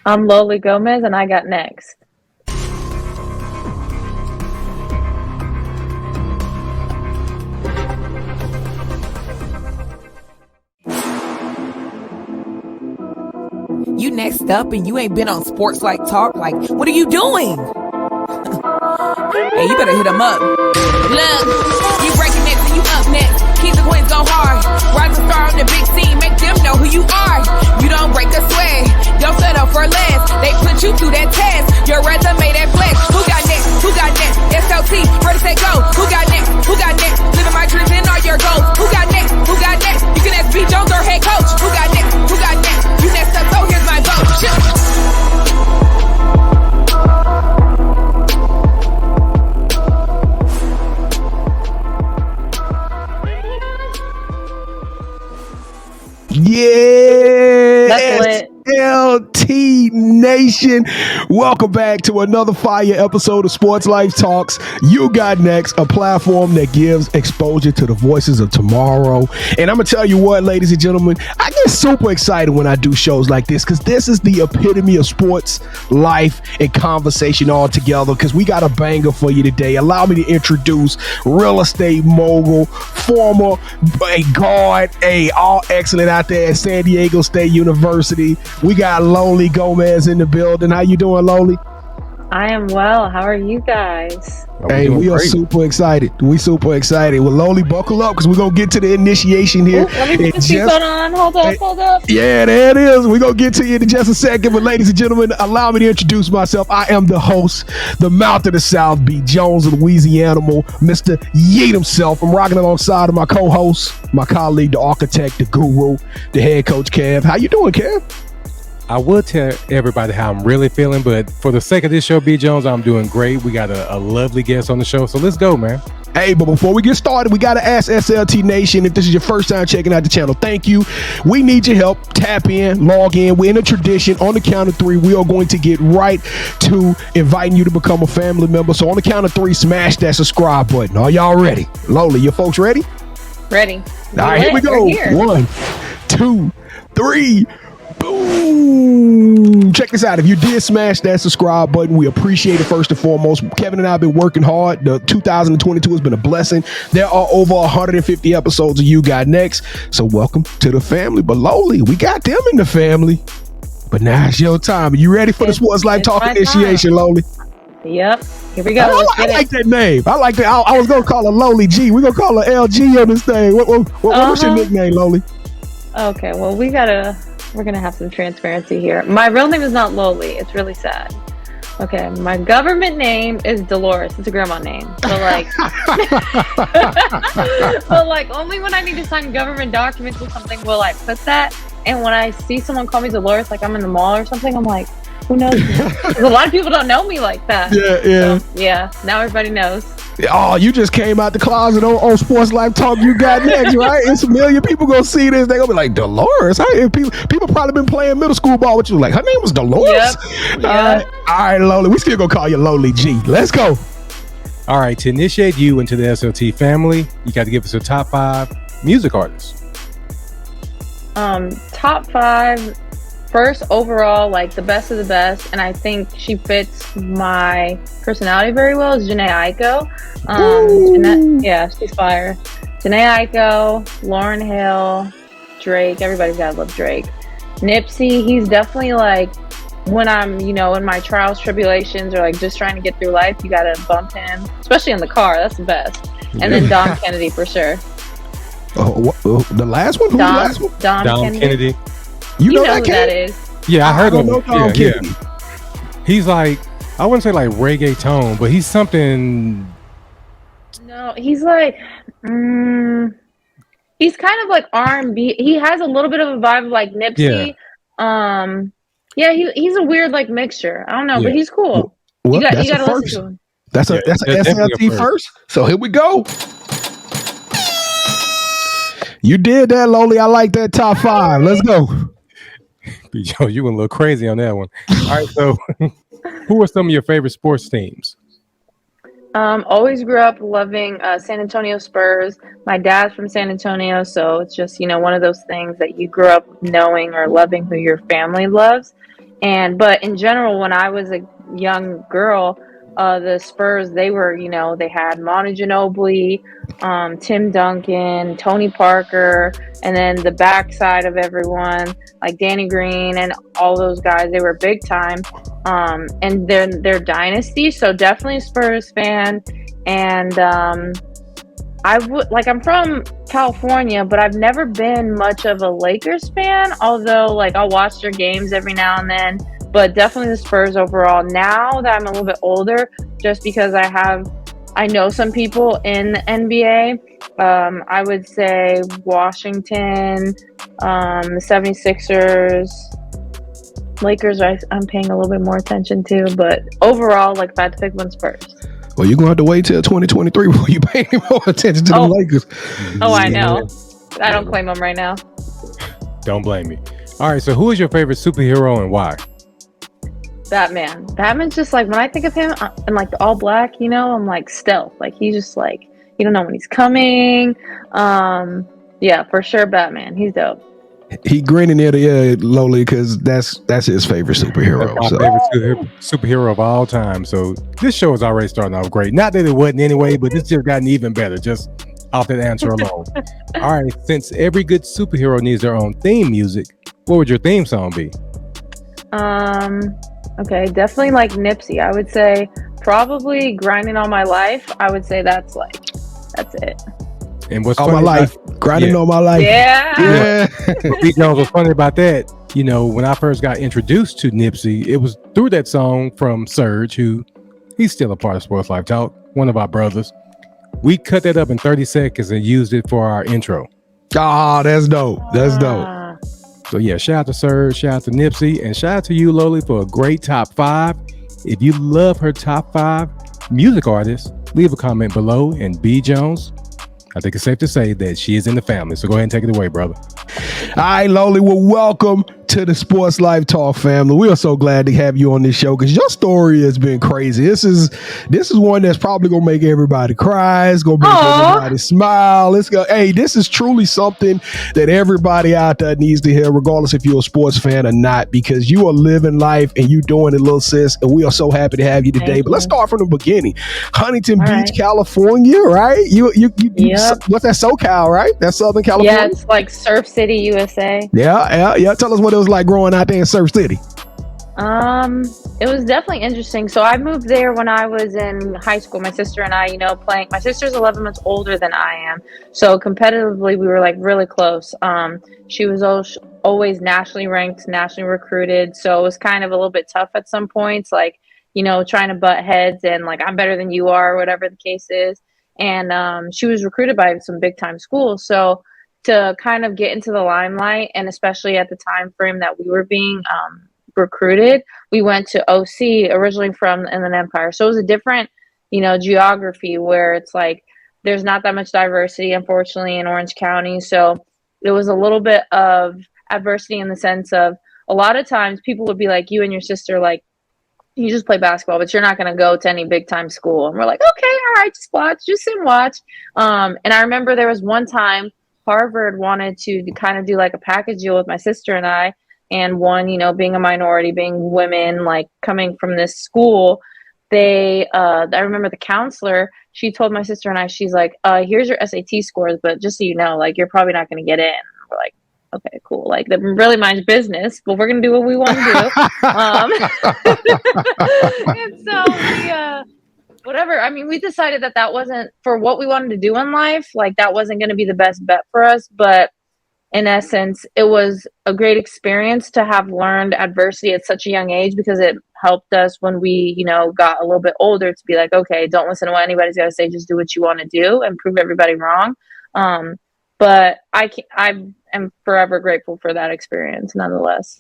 I'm Loli Gomez, and I got next. You next up and you ain't been on SportsLifeTalk. Like, what are you doing? Hey, you better hit him up. Look, you breaking next and you up next. Keep the wins go hard. Rise and star on the big scene. Make them know who you are. You don't break a sweat. Don't settle for less. They put you through that test. Your resume that flex. Who got next? Who got next? SLT, ready, set, go. Who got next? Who got next? Living my dreams and all your goals. Who got next? Who got next? You can ask B. Jones or head coach. Who got next? Who got next? You next up, so here's my vote. Yeah, SLT Nation. Welcome back to another fire episode of Sports Life Talks. You got next, a platform that gives exposure to the voices of tomorrow. And I'm gonna tell you what, ladies and gentlemen, I get super excited when I do shows like this because this is the epitome of sports life and conversation all together. Because we got a banger for you today. Allow me to introduce real estate mogul, former guard, all excellent out there at San Diego State University. We got Loli Gomez in the building. How you doing, Loli? I am well. How are you guys? Hey, we are super excited. We super excited. Well, Loli, buckle up because we're going to get to the initiation here. Ooh, let me put the seatbelt on. Hold up. Yeah, there it is. We're going to get to you in just a second. But ladies and gentlemen, allow me to introduce myself. I am the host, the mouth of the South Beach, Jones of Louisiana, Mr. Yeet himself. I'm rocking alongside of my co-host, my colleague, the architect, the guru, the head coach, Kev. How you doing, Kev? I would tell everybody how I'm really feeling, but for the sake of this show, B. Jones, I'm doing great. We got a lovely guest on the show, so let's go, man. Hey, but before we get started, we got to ask SLT Nation, if this is your first time checking out the channel, thank you. We need your help. Tap in, log in. We're in a tradition. On the count of three, we are going to get right to inviting you to become a family member. So on the count of three, smash that subscribe button. Are y'all ready? Loli, your folks ready? Ready. All right, here we go. 1, 2, 3. Boom! Check this out. If you did smash that subscribe button, we appreciate it first and foremost. Kevin and I have been working hard. The 2022 has been a blessing. There are over 150 episodes of You Got Next. So welcome to the family. But Loli, we got them in the family. But now it's your time. Are you ready for the Sports Life Talk initiation, Loli? Yep. Here we go. I like that name. I like that. I was going to call her Loli G. We're going to call her LG on this thing. What's your nickname, Loli? Okay, well, we're going to have some transparency here. My real name is not Loli. It's really sad. Okay, my government name is Dolores. It's a grandma name. So only when I need to sign government documents or something will I put that. And when I see someone call me Dolores, like I'm in the mall or something, I'm like, who knows me? 'Cause a lot of people don't know me like that. Yeah. So, yeah, now everybody knows. Oh, you just came out the closet on Sports Life Talk. You got next, right? It's a million people gonna see this. They gonna be like, Dolores. People probably been playing middle school ball with you. Like, her name was Dolores. Yep. All right, Loli. We still gonna call you Loli G. Let's go. All right, to initiate you into the SLT family, you got to give us a top 5 music artists. Top 5. First, overall, like the best of the best, and I think she fits my personality very well, is 𝐥𝐢𝐤𝐞. Yeah, she's fire. 𝐥𝐢𝐤𝐞, Lauryn Hill, Drake. Everybody's gotta love Drake. Nipsey, he's definitely like, when I'm, in my trials, tribulations, or like just trying to get through life, you gotta bump him, especially in the car. That's the best. And then Dom Kennedy for sure. The last one? Who's the last one? Dom Kennedy. You know who that is? Yeah, I heard of him. Yeah. He's like, I wouldn't say like reggaeton, but he's something. No, he's like, he's kind of like R&B. He has a little bit of a vibe of like Nipsey. Yeah. He's a weird like mixture. I don't know, but he's cool. Well, you gotta listen to him. That's an SLT first. So here we go. You did that, Loli. I like that top 5. Let's go. Yo, you went a little crazy on that one. All right, so who are some of your favorite sports teams? Always grew up loving San Antonio Spurs. My dad's from San Antonio, so it's just, one of those things that you grew up knowing or loving who your family loves. But in general, when I was a young girl, the Spurs, they were, they had Manu Ginobili, Tim Duncan, Tony Parker, and then the backside of everyone, like Danny Green and all those guys, they were big time. And they're dynasty, so definitely a Spurs fan. And I'm from California, but I've never been much of a Lakers fan, although like I'll watch their games every now and then, but definitely the Spurs overall. Now that I'm a little bit older, just because I know some people in the NBA, I would say Washington, the 76ers, Lakers I'm paying a little bit more attention to, but overall, like if I had to pick one, Spurs. Well, you're going to have to wait till 2023 before you pay more attention to the Lakers. Oh, I know. I don't claim them right now. Don't blame me. All right, so who is your favorite superhero and why? Batman. Batman's just like, when I think of him and like the all black, I'm like stealth. Like he's just like, you don't know when he's coming. Yeah, for sure, Batman. He's dope. He grinning near the air, Loli, because that's his favorite superhero. That's my favorite superhero of all time. So this show is already starting off great. Not that it wasn't anyway, but this just gotten even better just off that answer alone. All right, since every good superhero needs their own theme music, what would your theme song be? Okay, definitely like Nipsey. I would say probably Grinding All My Life. I would say that's it. And what's all funny my life, grinding all my life. Yeah. Pete Jones, what's funny about that, when I first got introduced to Nipsey, it was through that song from Serge, who he's still a part of Sports Life Talk, one of our brothers. We cut that up in 30 seconds and used it for our intro. Oh, that's dope. That's dope. So yeah, shout out to Serge, shout out to Nipsey, and shout out to you, Loli, for a great top 5. If you love her top 5 music artists, leave a comment below. And B. Jones, I think it's safe to say that she is in the family. So go ahead and take it away, brother. All right, Loli, well, welcome to the Sports Life Talk family. We are so glad to have you on this show because your story has been crazy. This is one that's probably gonna make everybody cry. It's gonna make everybody smile. Hey, this is truly something that everybody out there needs to hear, regardless if you're a sports fan or not, because you are living life and you doing it, little sis. And we are so happy to have you today. But let's start from the beginning. Huntington Beach, California, right? You what's that, SoCal, right? That's Southern California. Yeah, it's like Surf City, USA. Yeah. Tell us what it was like growing out there in Surf City. It was definitely interesting. So I moved there when I was in high school. My sister and I, playing. My sister's 11 months older than I am. So competitively, we were like really close. She was always nationally ranked, nationally recruited. So it was kind of a little bit tough at some points, like, trying to butt heads and like, I'm better than you are, whatever the case is. And she was recruited by some big time schools. So to kind of get into the limelight, and especially at the time frame that we were being recruited, we went to OC, originally from the Inland Empire. So it was a different, geography where it's like there's not that much diversity, unfortunately, in Orange County. So it was a little bit of adversity in the sense of a lot of times people would be like, you and your sister, like, you just play basketball, but you're not going to go to any big time school. And we're like, okay, all right, just sit and watch. And I remember there was one time Harvard wanted to kind of do like a package deal with my sister and I, and one, being a minority, being women, like coming from this school, I remember the counselor, she told my sister and I, she's like, here's your SAT scores, but just so you know, like, you're probably not going to get in. We're like, okay, cool. Like, that really minds business, but we're going to do what we want to do. And so whatever. I mean, we decided that wasn't for what we wanted to do in life. Like, that wasn't going to be the best bet for us. But in essence, it was a great experience to have learned adversity at such a young age, because it helped us when we, got a little bit older to be like, okay, don't listen to what anybody's got to say. Just do what you want to do and prove everybody wrong. But I am forever grateful for that experience, nonetheless.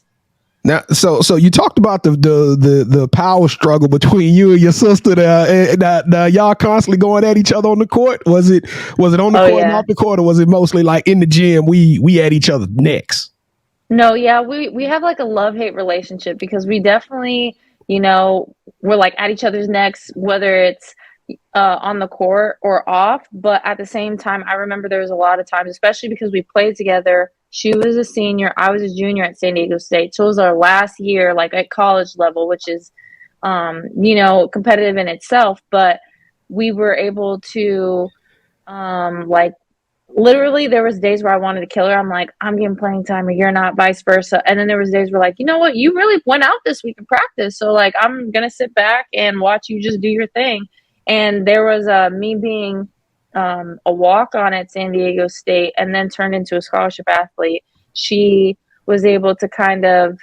Now, so you talked about the power struggle between you and your sister there. And y'all constantly going at each other on the court. Was it on the court and off the court, or was it mostly like in the gym? We at each other's necks. No, yeah, we have like a love-hate relationship, because we definitely, we're like at each other's necks, whether it's on the court or off. But at the same time, I remember there was a lot of times, especially because we played together She was a senior. I was a junior at San Diego State. So it was our last year, like at college level, which is, competitive in itself. But we were able to, like, literally there was days where I wanted to kill her. I'm like, I'm getting playing time or you're not, vice versa. And then there was days where like, you know what, you really went out this week in practice. So like, I'm going to sit back and watch you just do your thing. And there was me being a walk-on at San Diego State and then turned into a scholarship athlete. She was able to kind of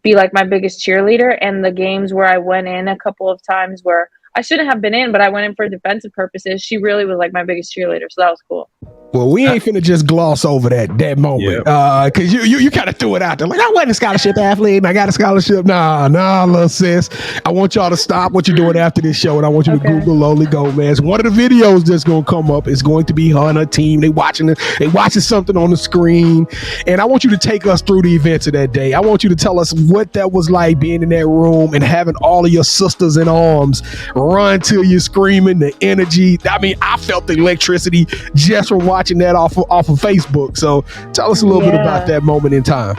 be like my biggest cheerleader. And the games where I went in a couple of times where I shouldn't have been in, but I went in for defensive purposes, she really was like my biggest cheerleader. So that was cool. Well, we ain't finna just gloss over that moment, because you kind of threw it out there like I wasn't a scholarship athlete and I got a scholarship. Nah, little sis. I want y'all to stop what you're doing after this show, and I want you to Google Loli Gomez. One of the videos that's gonna come up is going to be her and her team. They watching something on the screen, and I want you to take us through the events of that day. I want you to tell us what that was like being in that room and having all of your sisters in arms run till you're screaming. The energy. I mean, I felt the electricity just from watching that off of Facebook. So tell us a little bit about that moment in time.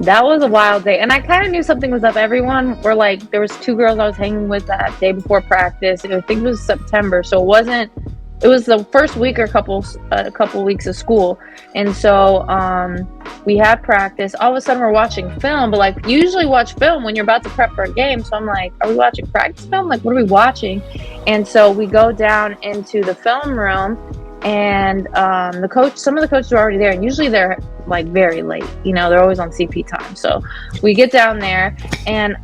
That was a wild day, and I kind of knew something was up. Everyone were like, there was 2 girls I was hanging with that day before practice. I think it was September, so it was the first week or a couple weeks of school. And so we had practice. All of a sudden we're watching film, but like you usually watch film when you're about to prep for a game. So I'm like, are we watching practice film? Like, what are we watching? And so we go down into the film room, and some of the coaches are already there, and usually they're like very late, they're always on CP time. So we get down there, and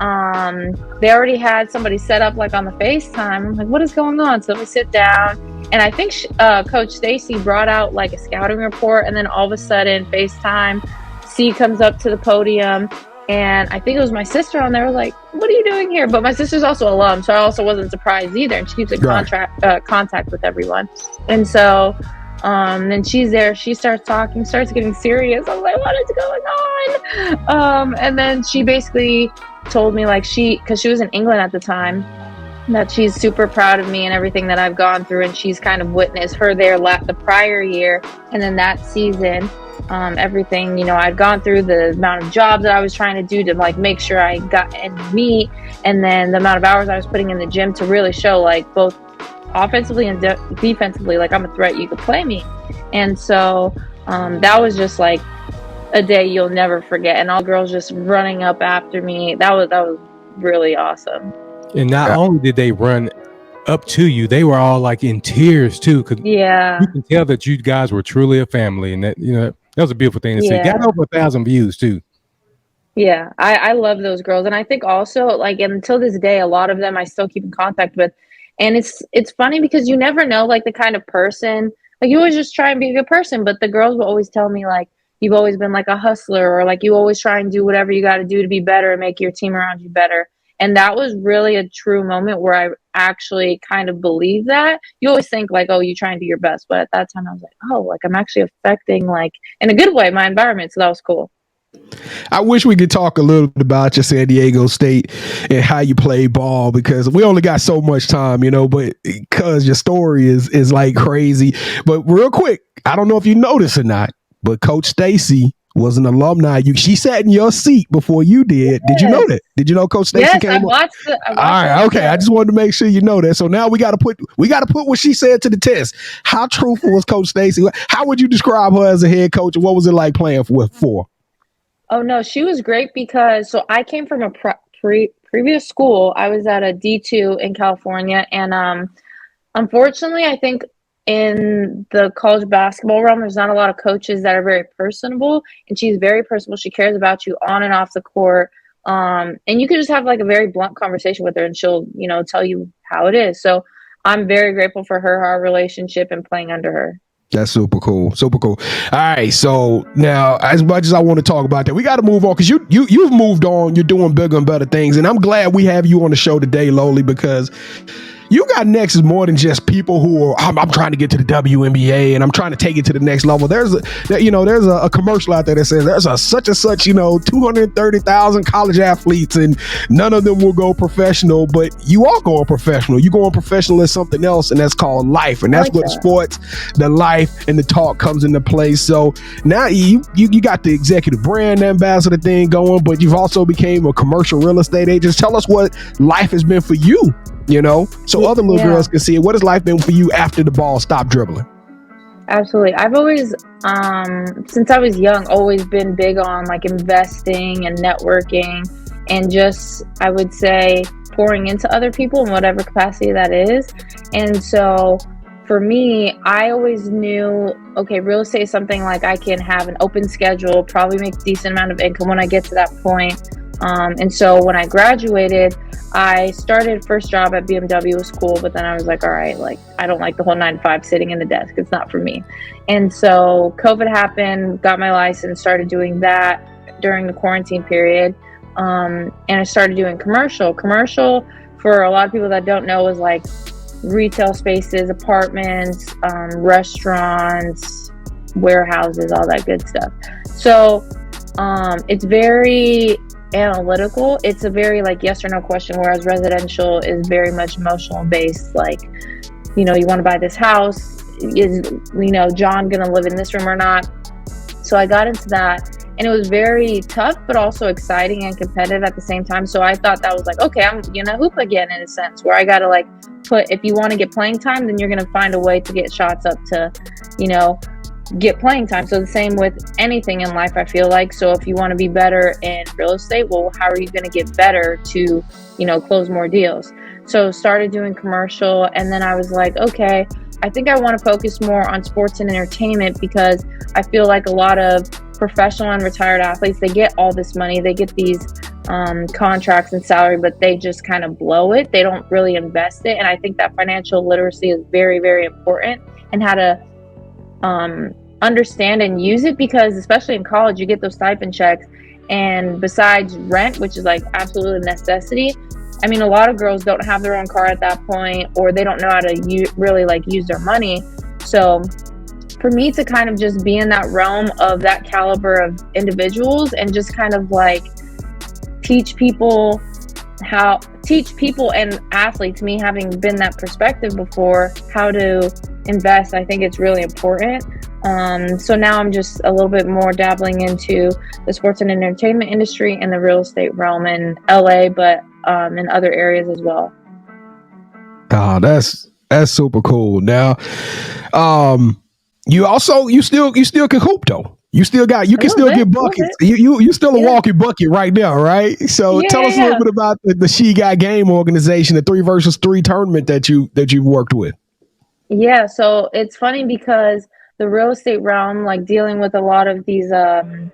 they already had somebody set up like on the FaceTime. I'm like, what is going on? So we sit down, and I think Coach Stacy brought out like a scouting report, and then all of a sudden FaceTime, C comes up to the podium, and I think it was my sister on there. I was like, what are you doing here? But my sister's also alum, so I also wasn't surprised either. And she keeps in contact with everyone. And so then she's there. She starts talking, starts getting serious. I was like, what is going on? And then she basically told me, like, because she was in England at the time, that she's super proud of me and everything that I've gone through. And she's kind of witnessed her there the prior year. And then that season, everything, I'd gone through, the amount of jobs that I was trying to do to like make sure I got and meet, and then the amount of hours I was putting in the gym to really show like both offensively and defensively, like I'm a threat, you could play me. And so that was just like a day you'll never forget, and all girls just running up after me. That was really awesome. And not only did they run up to you, they were all like in tears too, because you can tell that you guys were truly a family, and that that was a beautiful thing to see. Got over 1,000 views too. Yeah, I love those girls, and I think also like until this day, a lot of them I still keep in contact with, and it's funny because you never know like the kind of person, like you always just try and be a good person, but the girls will always tell me like you've always been like a hustler, or like you always try and do whatever you got to do to be better and make your team around you better. And that was really a true moment where I actually kind of believe that. You always think like, oh, you try and do your best. But at that time I was like, oh, like I'm actually affecting like in a good way my environment. So that was cool. I wish we could talk a little bit about your San Diego State and how you play ball, because we only got so much time, but because your story is like crazy. But real quick, I don't know if you noticed or not, but Coach Stacy was an alumni. She sat in your seat before you did. Did you know that? Did you know Coach Stacy came? I watched it. All right, okay. I just wanted to make sure you know that. So now we got to put what she said to the test. How truthful was Coach Stacy? How would you describe her as a head coach? What was it like playing for? Oh no, she was great because I came from a previous school. I was at a D2 in California, and unfortunately, I think in the college basketball realm, there's not a lot of coaches that are very personable, and she's very personable. She cares about you on and off the court. And you can just have like a very blunt conversation with her, and she'll, tell you how it is. So I'm very grateful for our relationship and playing under her. That's super cool. Super cool. All right. So now, as much as I want to talk about that, we got to move on, because you've moved on. You're doing bigger and better things. And I'm glad we have you on the show today, Loli, because You Got Next is more than just people who are, I'm trying to get to the WNBA and I'm trying to take it to the next level. There's a commercial out there that says there's a such and such, 230,000 college athletes and none of them will go professional, but you are going professional. You going professional as something else, and that's called life. And that's what sports, the life and the talk comes into play. So now you got the executive brand ambassador thing going, but you've also became a commercial real estate agent. Tell us what life has been for you. So other little girls can see it. What has life been for you after the ball stopped dribbling? Absolutely. I've always, since I was young, always been big on like investing and networking and just, I would say, pouring into other people in whatever capacity that is. And so for me, I always knew, okay, real estate is something like I can have an open schedule, probably make a decent amount of income when I get to that point. And so when I graduated, I started first job at BMW. Was cool, but then I was like, all right, like I don't like the whole 9 to 5 sitting in the desk. It's not for me. And so COVID happened, got my license, started doing that during the quarantine period. And I started doing commercial. Commercial, for a lot of people that don't know, is like retail spaces, apartments, restaurants, warehouses, all that good stuff. So it's very analytical. It's a very like yes or no question, whereas residential is very much emotional based. Like, you want to buy this house. Is, John gonna live in this room or not? So I got into that, and it was very tough, but also exciting and competitive at the same time. So I thought that was like, okay, I'm gonna hoop again in a sense, where I gotta like if you want to get playing time, then you're gonna find a way to get shots up to, get playing time. So the same with anything in life, I feel like. So if you want to be better in real estate, well, how are you going to get better to, close more deals? So started doing commercial, and then I was like, okay, I think I want to focus more on sports and entertainment, because I feel like a lot of professional and retired athletes, they get all this money, they get these contracts and salary, but they just kind of blow it. They don't really invest it. And I think that financial literacy is very, very important, and how to understand and use it, because especially in college, you get those stipend checks, and besides rent, which is like absolutely a necessity, I mean, a lot of girls don't have their own car at that point, or they don't know how to really like use their money. So for me to kind of just be in that realm of that caliber of individuals, and just kind of like teach people and athletes, me having been that perspective before, how to invest, I think it's really important. So now I'm just a little bit more dabbling into the sports and entertainment industry and the real estate realm in LA, but in other areas as well. Oh, that's super cool. Now, you still can hoop though. You can still get buckets. You still a walking bucket right now, right? So tell us a little bit about the 𝐥𝐤𝐤𝐿 organization, the 3vs3 tournament that you've worked with. Yeah, so it's funny because the real estate realm, like dealing with a lot of these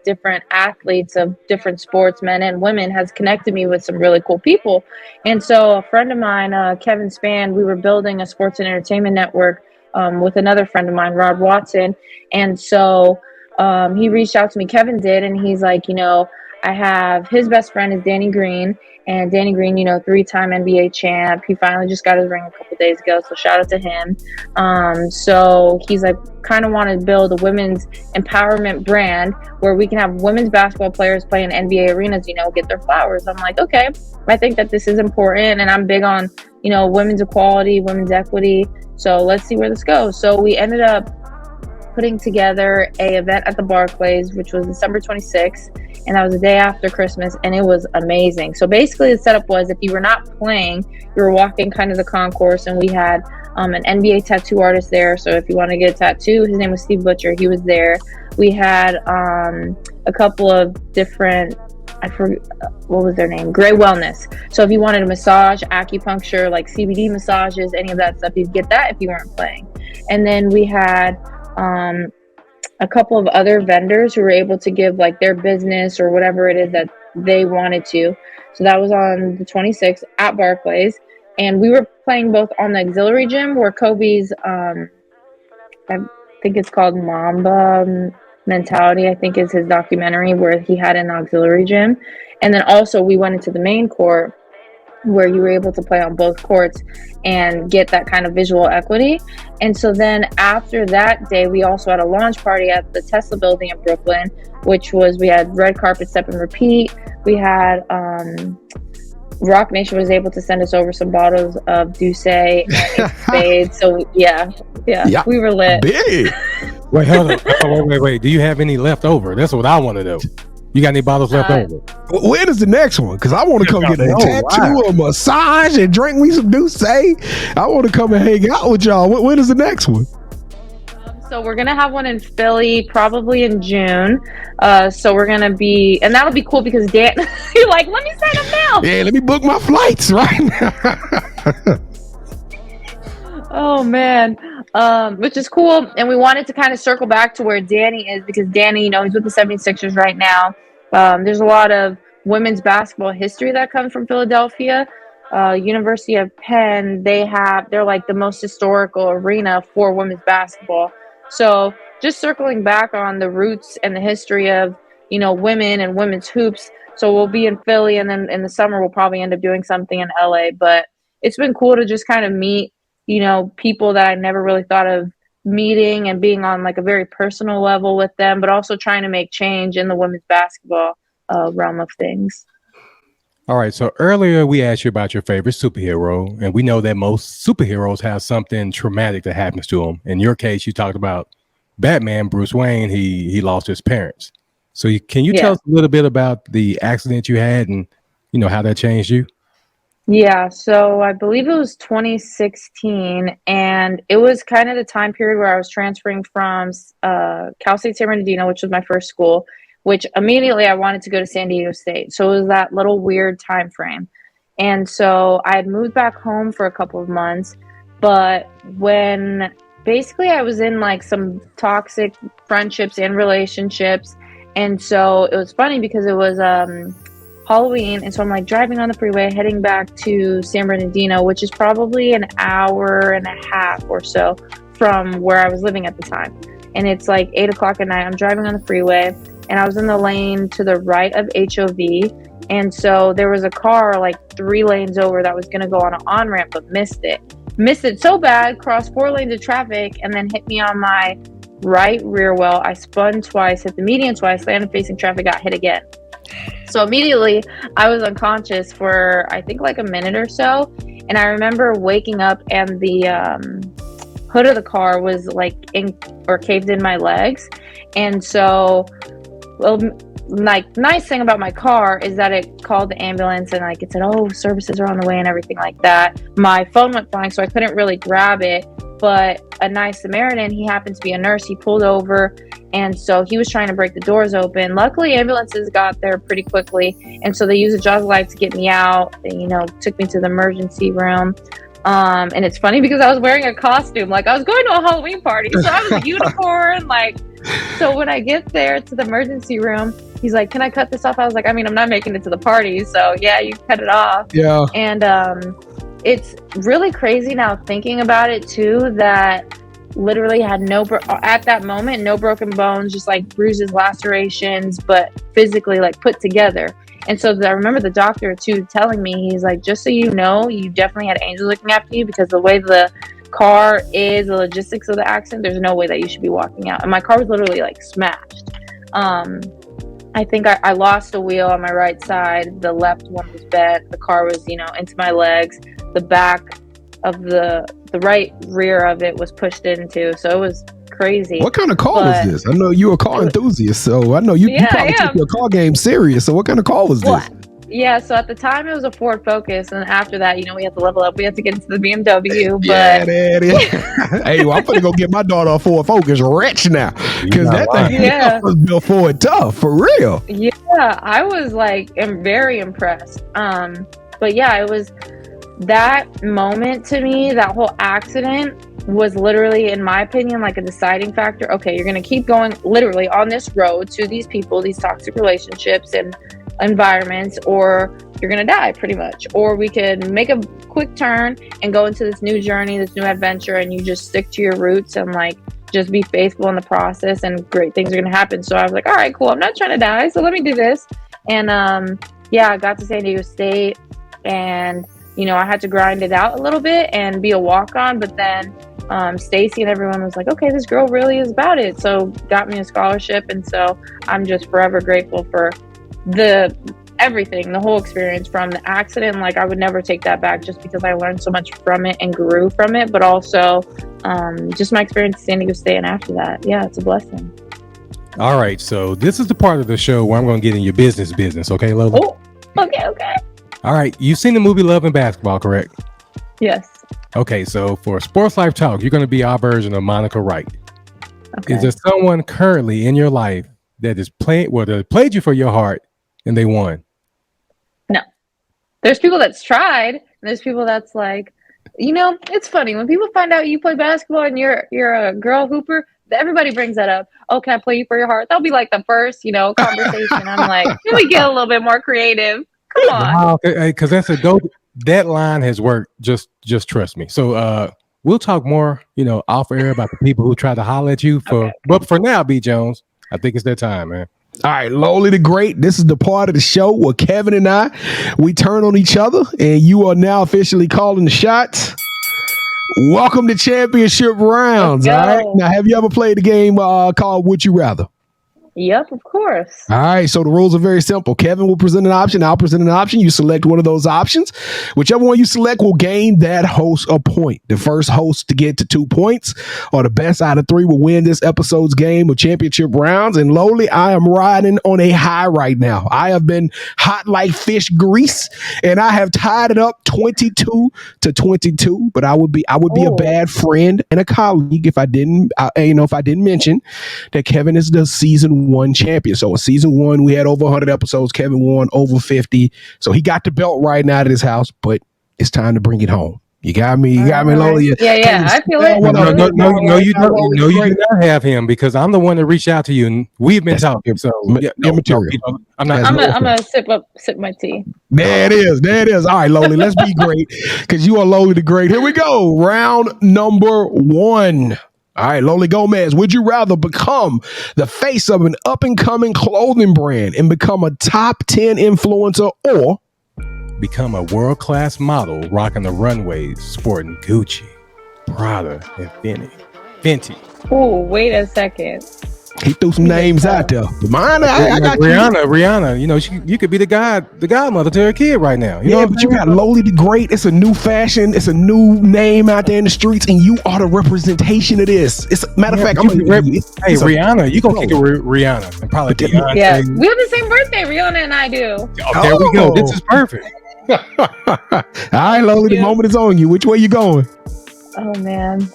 different athletes of different sports, men and women, has connected me with some really cool people. And so a friend of mine, Kevin Spann, we were building a sports and entertainment network with another friend of mine, Rod Watson. And so he reached out to me, Kevin did, and he's like, I have his best friend is Danny Green, and Danny Green, 3-time NBA champ. He finally just got his ring a couple days ago, so shout out to him. So he's like, kind of want to build a women's empowerment brand where we can have women's basketball players play in NBA arenas, get their flowers. I'm like, okay, I think that this is important, and I'm big on, women's equality, women's equity. So let's see where this goes. So we ended up putting together a event at the Barclays, which was December 26th, and that was the day after Christmas, and it was amazing. So basically the setup was, if you were not playing, you were walking kind of the concourse, and we had an NBA tattoo artist there. So if you want to get a tattoo, his name was Steve Butcher, he was there. We had a couple of different, I forget what was their name, Gray Wellness. So if you wanted a massage, acupuncture, like CBD massages, any of that stuff, you'd get that if you weren't playing. And then we had a couple of other vendors who were able to give like their business or whatever it is that they wanted to. So that was on the 26th at Barclays, and we were playing both on the auxiliary gym where Kobe's I think it's called Mamba Mentality, I think is his documentary, where he had an auxiliary gym. And then also we went into the main court, where you were able to play on both courts and get that kind of visual equity. And so then after that day, we also had a launch party at the Tesla building in Brooklyn, which was, we had red carpet, step and repeat. We had Rock Nation was able to send us over some bottles of Douce and Spade. So yeah, we were lit. Big. Wait, hold on. Wait. Do you have any left over? That's what I want to know. You got any bottles left over? When is the next one? Because I want to come get a tattoo, a massage, and drink me some Douce. I want to come and hang out with y'all. When is the next one? So we're going to have one in Philly probably in June. So we're going to be, and that'll be cool because Dan, you're like, let me sign up now. Yeah, let me book my flights right now. Oh man. Which is cool. And we wanted to kind of circle back to where Danny is, because Danny, he's with the 76ers right now. There's a lot of women's basketball history that comes from Philadelphia. University of Penn, they're like the most historical arena for women's basketball. So just circling back on the roots and the history of, women and women's hoops. So we'll be in Philly, and then in the summer we'll probably end up doing something in LA. But it's been cool to just kind of meet, people that I never really thought of meeting, and being on like a very personal level with them, but also trying to make change in the women's basketball realm of things. All right. So earlier we asked you about your favorite superhero, and we know that most superheroes have something traumatic that happens to them. In your case, you talked about Batman, Bruce Wayne. He lost his parents. So can you tell us a little bit about the accident you had and, how that changed you? Yeah, so I believe it was 2016, and it was kind of the time period where I was transferring from Cal State San Bernardino, which was my first school, which immediately I wanted to go to San Diego State. So it was that little weird time frame. And so I had moved back home for a couple of months, but when basically I was in like some toxic friendships and relationships. And so it was funny because it was Halloween, and so I'm like driving on the freeway heading back to San Bernardino, which is probably an hour and a half or so from where I was living at the time. And it's like 8 o'clock at night. I'm driving on the freeway, and I was in the lane to the right of HOV, and so there was a car like 3 lanes over that was going to go on an on-ramp, but missed it so bad, crossed 4 lanes of traffic, and then hit me on my right rear well. I spun twice, hit the median twice, landed facing traffic, got hit again. So immediately I was unconscious for I think like a minute or so, and I remember waking up and the hood of the car was like caved in my legs. And so, like, nice thing about my car is that it called the ambulance, and like it said, oh, services are on the way and everything like that. My phone went flying, so I couldn't really grab it, but a nice Samaritan, he happened to be a nurse, he pulled over, and so he was trying to break the doors open. Luckily, ambulances got there pretty quickly, and so they used a jaws light to get me out. They, took me to the emergency room. And it's funny because I was wearing a costume, like I was going to a Halloween party, so I was a unicorn. Like, so when I get there to the emergency room, he's like, "Can I cut this off?" I was like, "I mean, I'm not making it to the party, so yeah, you cut it off." Yeah. And it's really crazy now thinking about it too, that literally had at that moment, no broken bones, just like bruises, lacerations, but physically like put together. And so I remember the doctor too telling me, he's like, just so you know, you definitely had angels looking after you, because the way the car is, the logistics of the accident, there's no way that you should be walking out. And my car was literally like smashed. I think I lost a wheel on my right side. The left one was bent. The car was, into my legs. The back of the right rear of it was pushed into. So it was crazy. What kind of car was this? I know you're a car enthusiast, so I know you probably took your car game serious. So what kind of car was this? Yeah, so at the time it was a Ford Focus, and after that, we had to level up. We had to get into the BMW. But yeah, hey, well, I'm gonna go get my daughter a Ford Focus rich now, because that thing was built for it tough, for real. Yeah, I was very impressed. But yeah, it was that moment to me. That whole accident was literally, in my opinion, like a deciding factor. Okay, you're gonna keep going literally on this road to these people, these toxic relationships and environments, or you're gonna die pretty much. Or we could make a quick turn and go into this new journey, this new adventure, and you just stick to your roots and just be faithful in the process, and great things are gonna happen. So I was like, all right, cool, I'm not trying to die, so let me do this. And I got to San Diego State. and I had to grind it out a little bit and be a walk-on, but then Stacy and everyone was like, okay, this girl really is about it, so got me a scholarship. And so I'm just forever grateful for everything, the whole experience, from the accident. Like, I would never take that back, just because I learned so much from it and grew from it, but also just my experience at San Diego State. And after that, yeah, it's a blessing. All right, so this is the part of the show where I'm going to get in your business, okay, Lola? Oh, okay. All right, you've seen the movie Love and Basketball, correct? Yes. Okay, so for Sports Life Talk, you're going to be our version of Monica Wright. Okay. Is there someone currently in your life that is that played you for your heart and they won? No. There's people that's tried, and there's people that's like, it's funny when people find out you play basketball and you're a girl hooper. Everybody brings that up. Oh, can I play you for your heart? That'll be like the first, conversation. I'm like, can we get a little bit more creative? Come on. Wow, because that's a dope. That line has worked. Just trust me. So we'll talk more, off air about the people who try to holler at you But for now, B. Jones, I think it's their time, man. All right, Loli the Great. This is the part of the show where Kevin and I, we turn on each other, and you are now officially calling the shots. Welcome to championship rounds. All right. Now, have you ever played a game called Would You Rather? Yep, of course. All right, so the rules are very simple. Kevin will present an option. I'll present an option. You select one of those options. Whichever one you select will gain that host a point. The first host to get to 2 points, or the best out of 3, will win this episode's game of championship rounds. And Loli, I am riding on a high right now. I have been hot like fish grease, and I have tied it up 22-22. But I would be a bad friend and a colleague if I didn't mention that Kevin is the season 1 champion. So in season 1, we had over 100 episodes. Kevin won over 50. So he got the belt right now at his house, but it's time to bring it home. You got me, Lola. Yeah. I feel it. No, you don't. No, you do not have him, because I'm the one that reached out to you, and we've been talking. So immaterial. I'm gonna sip my tea. There it is. All right, Loli, let's be great, because you are Loli the Great. Here we go. Round number 1. All right, Loli Gomez, would you rather become the face of an up-and-coming clothing brand and become a top 10 influencer, or become a world-class model rocking the runways sporting Gucci, Prada, and Fenty? Oh, wait a second. He threw some names out there. But mine, I got Rihanna. You could be the godmother to her kid right now. But you got Loli the Great. It's a new fashion. It's a new name out there in the streets, and you are the representation of this. Matter of fact, Rihanna, you gonna kick it with Rihanna and probably Beyonce. Yeah, we have the same birthday. Rihanna and I do. There we go. This is perfect. All right, Loli, the moment is on you. Which way you going? Oh man.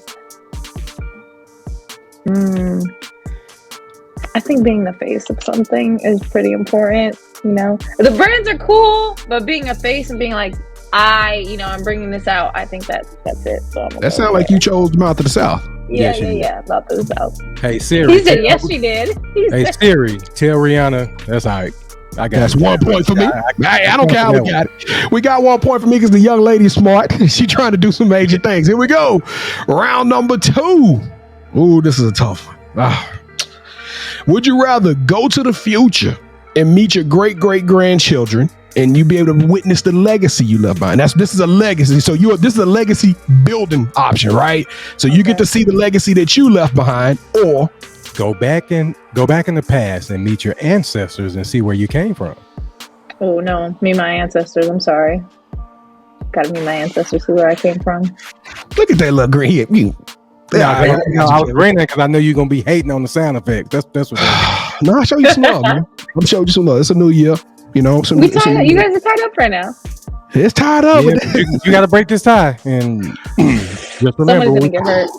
I think being the face of something is pretty important. The brands are cool, but being a face and being like, I'm bringing this out. I think that's it. So that sounds like you chose the mouth of the South. Yeah, mouth of the South. Hey Siri. He said yes, she did. Siri, tell Rihanna that's all right. That's 1 point for me. I don't care how we got it. We got 1 point for me because the young lady's smart. She's trying to do some major things. Here we go. Round number 2. Ooh, this is a tough one. Would you rather go to the future and meet your great-great-grandchildren, and you be able to witness the legacy you left behind? This is a legacy. So this is a legacy building option, right? So you get to see the legacy that you left behind, or go back in the past and meet your ancestors and see where you came from. Oh no, meet my ancestors. I'm sorry. Gotta meet my ancestors, see where I came from. Look at that little green. I was agreeing that because I know you're gonna be hating on the sound effect. That's what. No, I'll show you some love, man. I'm showing you some love. It's a new year, you guys are tied up right now. It's tied up. Yeah, you got to break this tie, and just remember, somebody's gonna get hurt.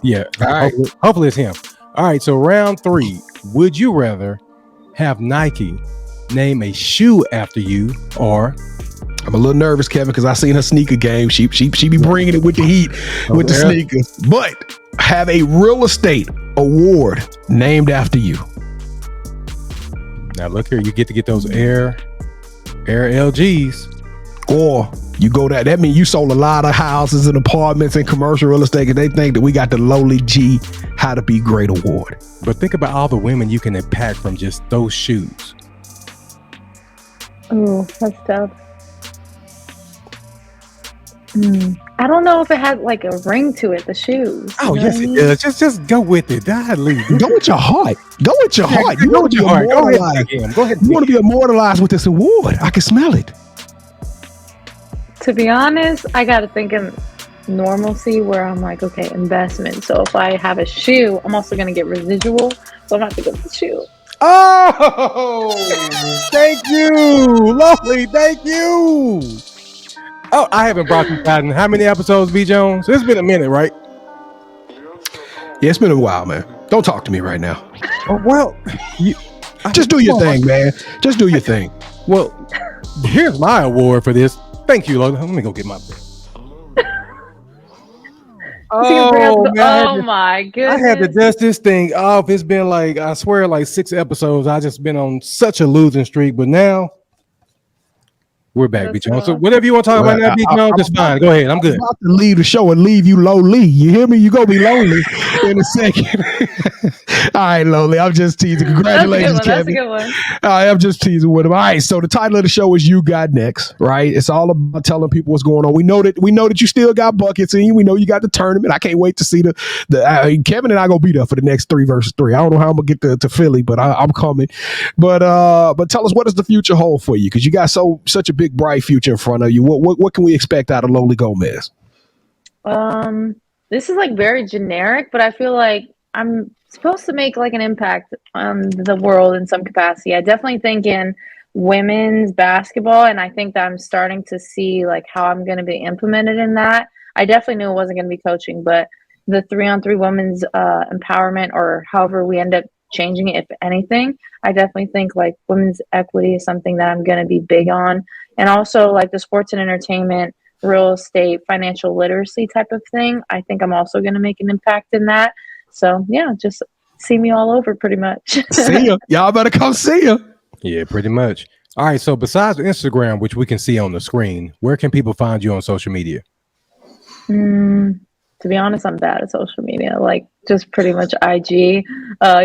Yeah, all right. Hopefully it's him. All right, so round 3. Would you rather have Nike name a shoe after you, or I'm a little nervous, Kevin, because I seen her sneaker game. She be bringing it with the heat, with the sneakers. But have a real estate award named after you. Now look here, you get to get those Air LGs. Or you go that means you sold a lot of houses and apartments and commercial real estate, and they think that we got the Loli G How to Be Great award. But think about all the women you can impact from just those shoes. Oh, that's tough. I don't know if it had like a ring to it, the shoes. Oh, yes, it does. Just go with it. Golly. Go with your heart. Go with your heart. You Go want with to be your heart. Go immortalized. ahead. Go ahead. You want to be immortalized with this award. I can smell it. To be honest, I got to think in normalcy where I'm like, okay, investment. So if I have a shoe, I'm also going to get residual. So I'm going to have to go with the shoe. Oh, thank you, Loli. Thank you. Oh, I haven't brought you that in how many episodes, B. Jones? It's been a minute, right? Yeah, it's been a while, man. Don't talk to me right now. Oh, well, Just do your thing, man. Just do your thing. Well, here's my award for this. Thank you, Loli. Let me go get my pen. Oh my goodness. I had to dust this thing off. It's been like, I swear, like 6 episodes. I just been on such a losing streak, but now we're back, B. Jones. So whatever you want to talk about now, B. Jones, it's fine. Go ahead. I'm good. I'm about to leave the show and leave you lowly. You hear me? You gonna be lonely in a second. All right, Loli. I'm just teasing. Congratulations, That's a Kevin. good one. All right, I'm just teasing with him. All right, so the title of the show is "You Got Next," right? It's all about telling people what's going on. We know that you still got buckets in you. We know you got the tournament. I can't wait to see the Kevin and I gonna be there for the next 3 versus 3. I don't know how I'm gonna get to Philly, but I'm coming. But tell us, what does the future hold for you? Because you got such a big bright future in front of you. What can we expect out of Loli Gomez? This is like very generic, but I feel like I'm supposed to make like an impact on the world in some capacity. I definitely think in women's basketball, and I think that I'm starting to see like how I'm going to be implemented in that. I definitely knew it wasn't going to be coaching, but the 3-on-3 women's empowerment, or however we end up changing it, if anything, I definitely think like women's equity is something that I'm going to be big on. And also like the sports and entertainment, real estate, financial literacy type of thing. I think I'm also going to make an impact in that. So yeah, just see me all over pretty much. See ya. Y'all better come see ya. Yeah, pretty much. All right. So besides Instagram, which we can see on the screen, where can people find you on social media? To be honest, I'm bad at social media, like just pretty much IG.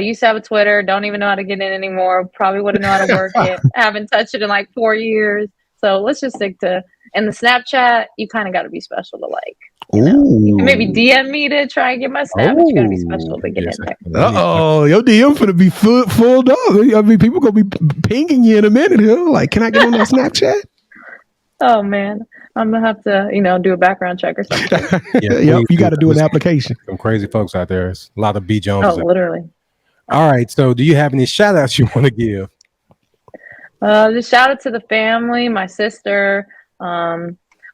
Used to have a Twitter, don't even know how to get in anymore. Probably wouldn't know how to work it. Haven't touched it in like 4 years. So let's just stick to, and the Snapchat, you kind of got to be special to like, you can maybe DM me to try and get my Snap, but you got to be special to get in there. Your DM finna be full up. I mean, people gonna be pinging you in a minute here. Like, can I get on that Snapchat? Oh man, I'm gonna have to, do a background check or something. You got to do an application. Some crazy folks out there. There's a lot of B. Jones. Oh, literally. All right. So, do you have any shout outs you want to give? Just shout out to the family, my sister.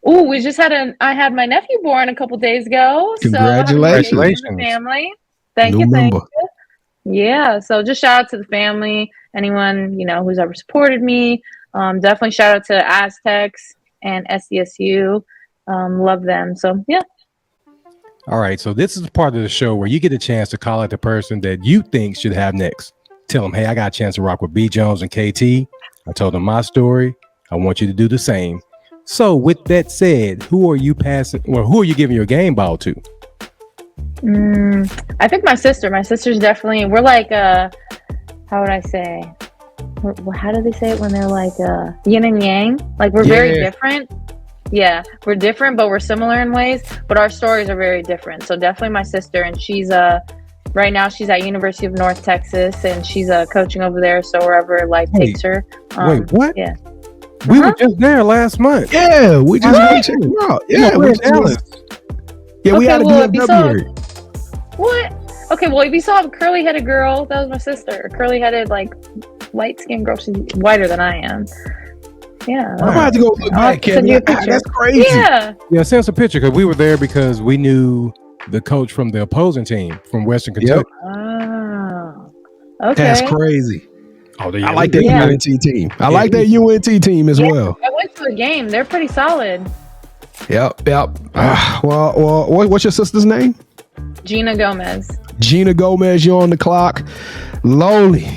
We just I had my nephew born a couple days ago. Congratulations. So to the family. Thank you. Yeah. So just shout out to the family, anyone, who's ever supported me. Definitely shout out to Aztecs and SDSU. Love them. So yeah. All right. So this is the part of the show where you get a chance to call out the person that you think should have next. Tell them, hey, I got a chance to rock with B. Jones and KT. I told them my story. I want you to do the same. So with that said, who are you giving your game ball to? I think my sister. My sister's definitely, we're like, how would I say? How do they say it when they're like yin and yang? Like we're very different. Yeah, we're different, but we're similar in ways. But our stories are very different. So definitely my sister, and she's right now she's at University of North Texas, and she's coaching over there. So wherever life takes her. Wait, what? Yeah. We were just there last month. Yeah, we just went to check her out. Yeah, we're in Dallas. Yeah, we had a DFW. What? Okay, well, if you saw a curly-headed girl, that was my sister. A curly-headed, like, light-skinned girl. She's whiter than I am. Yeah. I'm about to go look back, Kevin. That's crazy. Yeah. Yeah, send us a picture, because we were there because we knew the coach from the opposing team from Western Kentucky. Oh, okay. That's crazy. Oh, I like that UNT team. I like that UNT team as well. I went to a game. They're pretty solid. Yep. Well, what's your sister's name? Gina Gomez. Gina Gomez, you're on the clock. Loli,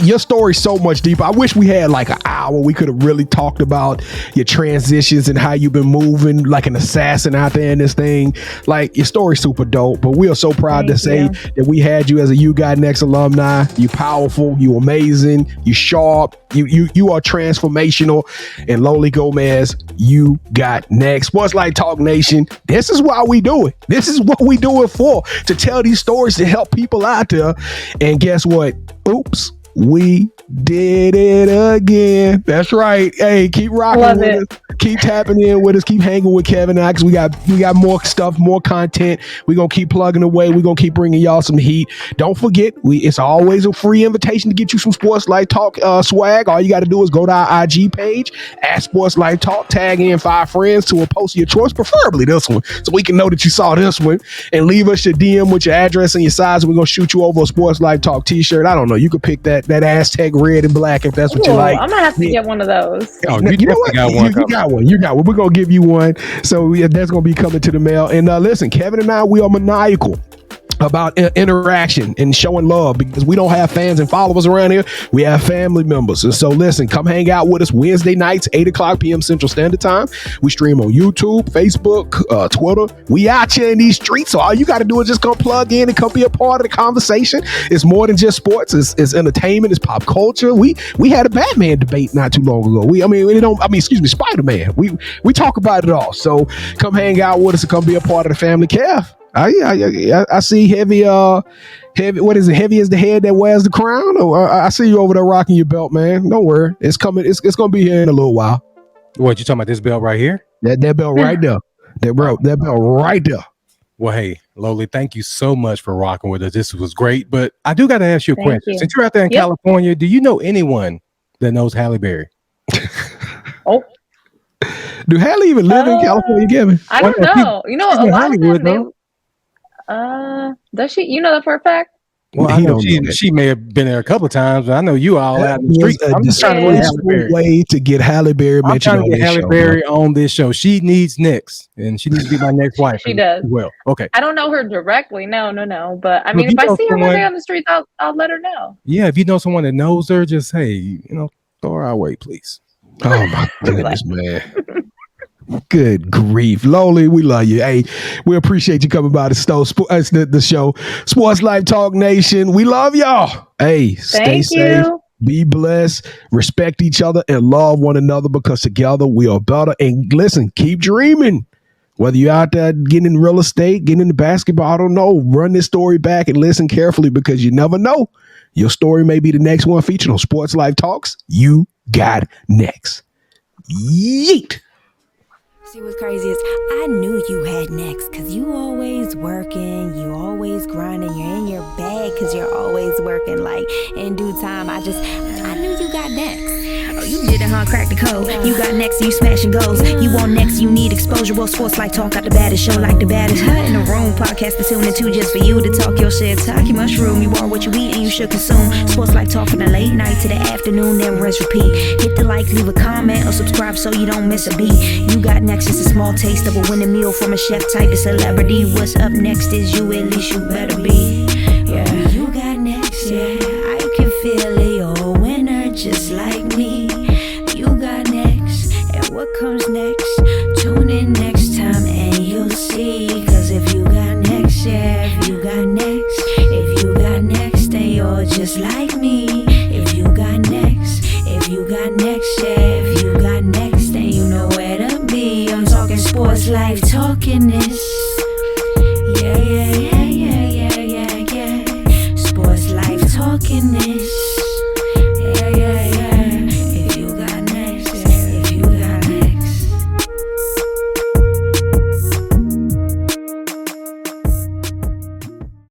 Your story's so much deeper. I wish we had like an hour. We could have really talked about your transitions and how you've been moving like an assassin out there in this thing. Like, your story's super dope. But we are so proud to say that we had you as a You Got Next alumni. You powerful. You amazing. You sharp. You are transformational. And Loli Gomez, you got next. Sports Life Talk Nation. This is why we do it. This is what we do it for. To tell these stories to help people out there. And guess what? Oops, we did it again. That's right. Hey, keep rocking with us. Keep tapping in with us. Keep hanging with Kevin and I, because we got more stuff, more content. We're going to keep plugging away. We're going to keep bringing y'all some heat. Don't forget, it's always a free invitation to get you some Sports Life Talk swag. All you got to do is go to our IG page, at Sports Life Talk, tag in 5 friends to a post of your choice, preferably this one, so we can know that you saw this one, and leave us your DM with your address and your size. We're going to shoot you over a Sports Life Talk t-shirt. I don't know. You could pick that Aztec red and black if that's what you like. I'm gonna have to get one of those. Oh, you know what? You got one. We're gonna give you one. So that's gonna be coming to the mail. And listen, Kevin and I, we are maniacal about interaction and showing love, because we don't have fans and followers around here. We have family members. And so listen, come hang out with us Wednesday nights, 8:00 p.m. Central Standard Time. We stream on YouTube, Facebook, Twitter. We out here in these streets. So all you got to do is just come plug in and come be a part of the conversation. It's more than just sports. It's entertainment. It's pop culture. We had a Batman debate not too long ago. Spider-Man. We talk about it all. So come hang out with us and come be a part of the family. Kev, I see heavy. What is it? Heavy as the head that wears the crown. I see you over there rocking your belt, man. Don't worry, it's coming. It's gonna be here in a little while. What, you talking about this belt right here? That belt right there. That belt right there. Well, hey, Loli, thank you so much for rocking with us. This was great, but I do got to ask you a question. Since you're out there in California, do you know anyone that knows Halle Berry? Oh. Do Halle even live in California, Kevin? I don't know. You know, a lot Hollywood, though. Does she? You know that for a fact? Well, I know she may have been there a couple of times, but I know you all out in the street. I'm just trying to get Halle Berry. Way to get Halle Berry mentioned on this show. Halle Berry on this show. She needs next, and she needs to be my next wife. She does. Well, okay. I don't know her directly. No. But I mean, if I see her one day on the streets, I'll let her know. Yeah, if you know someone that knows her, just hey, throw her our way, please. Oh my goodness, man. Good grief. Loli, we love you. Hey, we appreciate you coming by the show. Sports Life Talk Nation. We love y'all. Hey, stay safe. Be blessed. Respect each other and love one another, because together we are better. And listen, keep dreaming. Whether you're out there getting in real estate, getting into basketball, I don't know. Run this story back and listen carefully, because you never know. Your story may be the next one featured on Sports Life Talks. You got next. Yeet. See, what's crazy is I knew you had next, because you always working, you always grinding, you're in your bag because you're always working. Like, in due time, I knew you got next. Oh, you did it, huh? Crack the code. You got next, you smashing goals. You want next, you need exposure. Well, Sports Life Talk got the baddest show, like the baddest in the room. Podcast to tune into just for you to talk your shit. Talk your mushroom. You are what you eat and you should consume. Sports Life Talk from the late night to the afternoon, then rest repeat. Hit the like, leave a comment, or subscribe so you don't miss a beat. You got next, just a small taste of a winning meal from a chef type of celebrity. What's up next is you, at least you better be. Yeah, you got next, yeah. I can feel it, you're a winner just like me. You got next, and what comes next? Tune in next time and you'll see. Cause if you got next, yeah, if you got next, then you're just like me. If you got next, yeah, if you got next, then you know where to be. I'm talking Sports Life, talking this. Yeah.